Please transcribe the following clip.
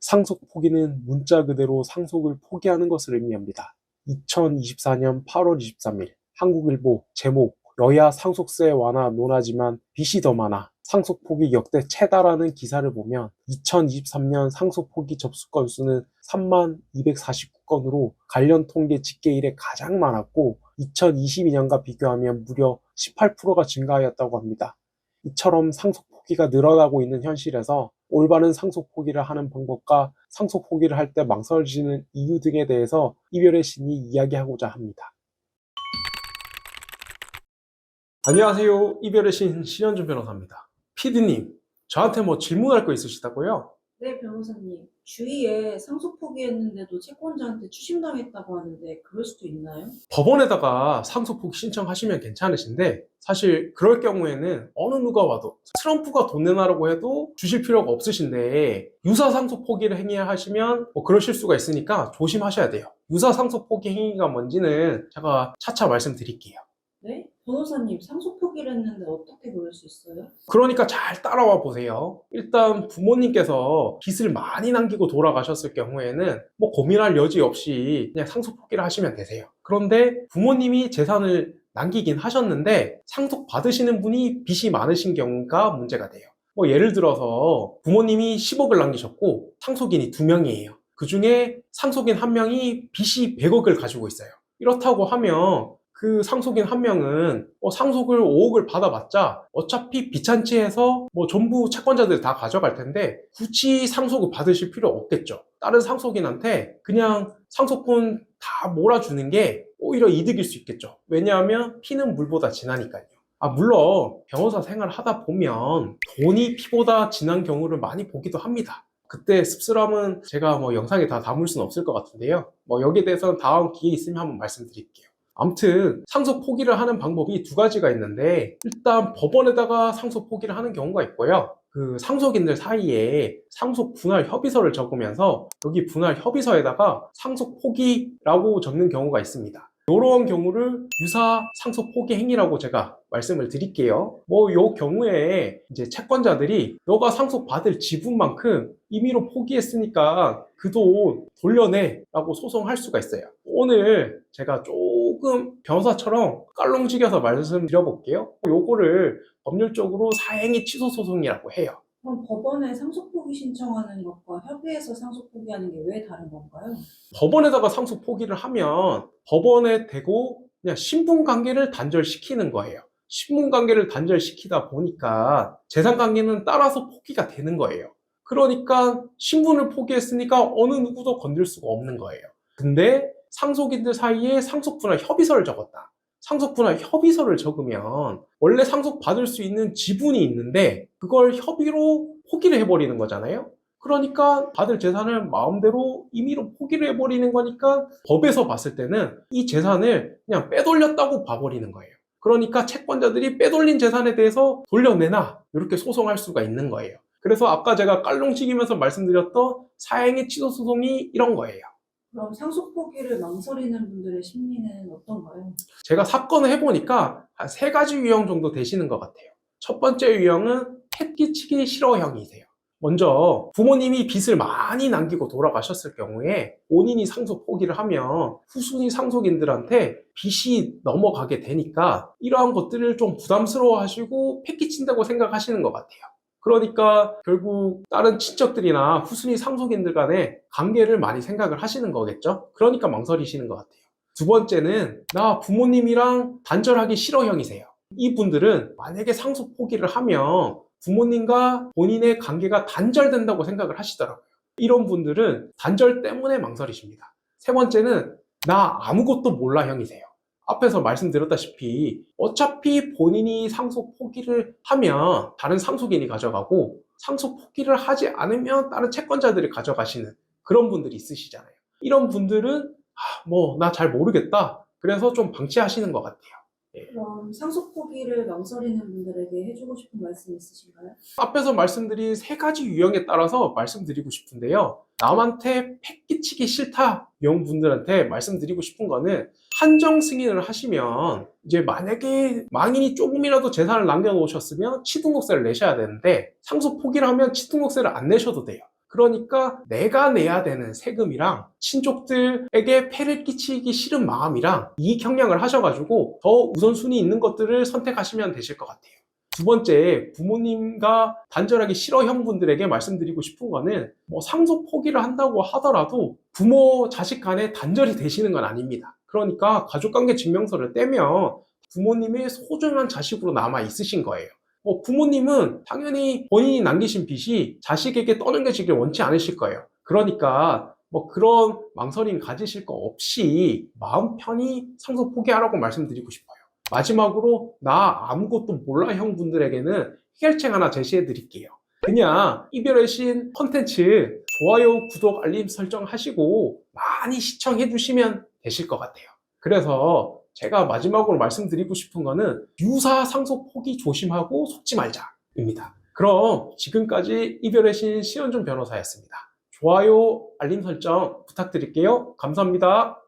상속 포기는 문자 그대로 상속을 포기하는 것을 의미합니다. 2024년 8월 23일 한국일보 제목 여야 상속세 완화 논하지만 빚이 더 많아 상속 포기 역대 최다라는 기사를 보면 2023년 상속 포기 접수 건수는 3만 249건으로 관련 통계 집계 이래 가장 많았고 2022년과 비교하면 무려 18%가 증가하였다고 합니다. 이처럼 상속 포기가 늘어나고 있는 현실에서 올바른 상속 포기를 하는 방법과 상속 포기를 할 때 망설여지는 이유 등에 대해서 이별의 신이 이야기하고자 합니다. 안녕하세요. 이별의 신 신현준 변호사입니다. 피디님, 저한테 뭐 질문할 거 있으시다고요? 네, 변호사님. 주위에 상속 포기했는데도 채권자한테 추심당했다고 하는데 그럴 수도 있나요? 법원에다가 상속 포기 신청하시면 괜찮으신데 사실 그럴 경우에는 어느 누가 와도 트럼프가 돈 내놔라고 해도 주실 필요가 없으신데 유사 상속 포기를 행위하시면 뭐 그러실 수가 있으니까 조심하셔야 돼요. 유사 상속 포기 행위가 뭔지는 제가 차차 말씀드릴게요. 네? 변호사님, 상속 포기를 했는데 어떻게 그럴 수 있어요? 그러니까 잘 따라와 보세요. 일단 부모님께서 빚을 많이 남기고 돌아가셨을 경우에는 뭐 고민할 여지 없이 그냥 상속 포기를 하시면 되세요. 그런데 부모님이 재산을 남기긴 하셨는데 상속 받으시는 분이 빚이 많으신 경우가 문제가 돼요. 뭐 예를 들어서 부모님이 10억을 남기셨고 상속인이 2명이에요. 그 중에 상속인 1명이 빚이 100억을 가지고 있어요. 이렇다고 하면 그 상속인 1명은 상속을 5억을 받아봤자 어차피 비찬치해서 뭐 전부 채권자들이 다 가져갈 텐데 굳이 상속을 받으실 필요 없겠죠. 다른 상속인한테 그냥 상속분 다 몰아주는 게 오히려 이득일 수 있겠죠. 왜냐하면 피는 물보다 진하니까요. 물론 변호사 생활을 하다 보면 돈이 피보다 진한 경우를 많이 보기도 합니다. 그때 씁쓸함은 제가 뭐 영상에 다 담을 수는 없을 것 같은데요. 뭐 여기에 대해서는 다음 기회 있으면 한번 말씀드릴게요. 아무튼 상속 포기를 하는 방법이 2가지가 있는데 일단 법원에다가 상속 포기를 하는 경우가 있고요. 그 상속인들 사이에 상속 분할 협의서를 적으면서 여기 분할 협의서에다가 상속 포기라고 적는 경우가 있습니다. 이런 경우를 유사 상속 포기 행위라고 제가 말씀을 드릴게요. 뭐 요 경우에 이제 채권자들이 너가 상속 받을 지분만큼 임의로 포기했으니까 그 돈 돌려내 라고 소송할 수가 있어요. 오늘 제가 조금 변호사처럼 깔롱지겨서 말씀드려 볼게요. 요거를 법률적으로 사행위 취소 소송이라고 해요. 그럼 법원에 상속 포기 신청하는 것과 협의해서 상속 포기하는 게 왜 다른 건가요? 법원에다가 상속 포기를 하면 법원에 대고 그냥 신분 관계를 단절시키는 거예요. 신분 관계를 단절시키다 보니까 재산 관계는 따라서 포기가 되는 거예요. 그러니까 신분을 포기했으니까 어느 누구도 건들 수가 없는 거예요. 근데 상속인들 사이에 상속분할 협의서를 적었다. 상속분할 협의서를 적으면 원래 상속받을 수 있는 지분이 있는데 그걸 협의로 포기를 해버리는 거잖아요. 그러니까 받을 재산을 마음대로 임의로 포기를 해버리는 거니까 법에서 봤을 때는 이 재산을 그냥 빼돌렸다고 봐버리는 거예요. 그러니까 채권자들이 빼돌린 재산에 대해서 돌려내나 이렇게 소송할 수가 있는 거예요. 그래서 아까 제가 깔롱치기면서 말씀드렸던 사행위 취소 소송이 이런 거예요. 그럼 상속 포기를 망설이는 분들의 심리는 어떤가요? 제가 사건을 해보니까 한 3가지 유형 정도 되시는 것 같아요. 첫 번째 유형은 패기치기 싫어형이세요. 먼저 부모님이 빚을 많이 남기고 돌아가셨을 경우에 본인이 상속 포기를 하면 후순위 상속인들한테 빚이 넘어가게 되니까 이러한 것들을 좀 부담스러워 하시고 패기친다고 생각하시는 것 같아요. 그러니까 결국 다른 친척들이나 후순위 상속인들 간의 관계를 많이 생각을 하시는 거겠죠. 그러니까 망설이시는 것 같아요. 2번째는 나 부모님이랑 단절하기 싫어형이세요. 이분들은 만약에 상속 포기를 하면 부모님과 본인의 관계가 단절된다고 생각을 하시더라고요. 이런 분들은 단절 때문에 망설이십니다. 3번째는 나 아무것도 몰라 형이세요. 앞에서 말씀드렸다시피 어차피 본인이 상속 포기를 하면 다른 상속인이 가져가고 상속 포기를 하지 않으면 다른 채권자들이 가져가시는 그런 분들이 있으시잖아요. 이런 분들은 뭐 나 잘 모르겠다. 그래서 좀 방치하시는 것 같아요. 예. 그럼 상속 포기를 망설이는 분들에게 해주고 싶은 말씀 있으신가요? 앞에서 말씀드린 3가지 유형에 따라서 말씀드리고 싶은데요. 남한테 패기치기 싫다 이런 분들한테 말씀드리고 싶은 거는 한정 승인을 하시면 이제 만약에 망인이 조금이라도 재산을 남겨놓으셨으면 취등록세를 내셔야 되는데 상속 포기를 하면 취등록세를 안 내셔도 돼요. 그러니까 내가 내야 되는 세금이랑 친족들에게 폐를 끼치기 싫은 마음이랑 이익 형량을 하셔가지고 더 우선순위 있는 것들을 선택하시면 되실 것 같아요. 두 번째, 부모님과 단절하기 싫어형 분들에게 말씀드리고 싶은 거는 상속 포기를 한다고 하더라도 부모 자식 간에 단절이 되시는 건 아닙니다. 그러니까 가족관계 증명서를 떼면 부모님의 소중한 자식으로 남아 있으신 거예요. 부모님은 당연히 본인이 남기신 빚이 자식에게 떠넘겨지길 원치 않으실 거예요. 그러니까 그런 망설임 가지실 거 없이 마음 편히 상속 포기하라고 말씀드리고 싶어요. 마지막으로 나 아무것도 몰라 형 분들에게는 해결책 하나 제시해 드릴게요. 그냥 이별의 신 컨텐츠 좋아요, 구독, 알림 설정 하시고 많이 시청해 주시면 되실 것 같아요. 그래서 제가 마지막으로 말씀드리고 싶은 거는 유사 상속 포기 조심하고 속지 말자입니다. 그럼 지금까지 이별의 신 신현준 변호사였습니다. 좋아요, 알림 설정 부탁드릴게요. 감사합니다.